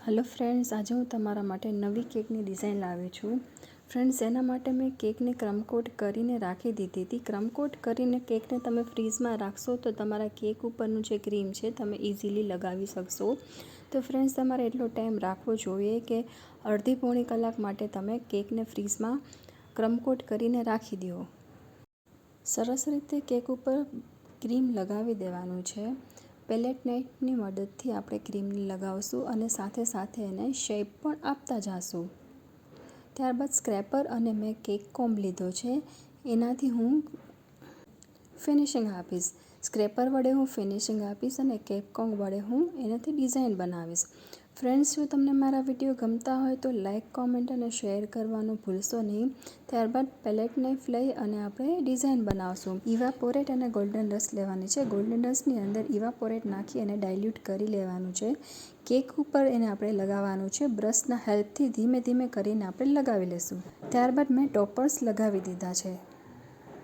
Hello friends, આજે હું તમારા માટે નવી કેકની ડિઝાઇન લાવી છું. ફ્રેન્ડ્સ, એના માટે મેં કેકને ક્રમકોટ કરીને રાખી દીધી હતી. ક્રમકોટ કરીને કેકને તમે ફ્રીઝમાં રાખશો તો તમારા કેક ઉપરનું જે ક્રીમ છે તમે ઇઝીલી લગાવી શકશો. તો ફ્રેન્ડ્સ, તમારે એટલો ટાઈમ રાખવો જોઈએ કે અડધી પોણી કલાક માટે તમે કેકને ફ્રીઝમાં ક્રમકોટ કરીને રાખી દો. સરસ રીતે કેક ઉપર ક્રીમ લગાવી દેવાનું છે. પેલેટ નાઇફની મદદથી આપણે ક્રીમને લગાવશું અને સાથે સાથે એને શેપ પણ આપતા જઈશું. ત્યારબાદ સ્ક્રેપર અને મેં કેક કોમ્બ લીધો છે, એનાથી હું ફિનિશિંગ આપીશ. સ્ક્રેપર વડે હું ફિનિશિંગ આપીશ અને કેક કોમ્બ વડે હું એનાથી ડિઝાઇન બનાવીશ. ફ્રેન્ડ્સ, જો તમને મારા વિડીયો ગમતા હોય તો લાઇક, કોમેન્ટ અને શેર કરવાનું ભૂલશો નહીં. ત્યારબાદ પેલેટ નાઇફ લઈ અને આપણે ડિઝાઇન બનાવશું. ઇવાપોરેટ અને ગોલ્ડન રસ લેવાની છે. ગોલ્ડન રસની અંદર ઇવાપોરેટ નાખી અને ડાયલ્યુટ કરી લેવાનું છે. કેક ઉપર એને આપણે લગાવવાનું છે. બ્રશના હેલ્પથી ધીમે ધીમે કરીને આપણે લગાવી લઈશું. ત્યારબાદ મેં ટોપર્સ લગાવી દીધા છે.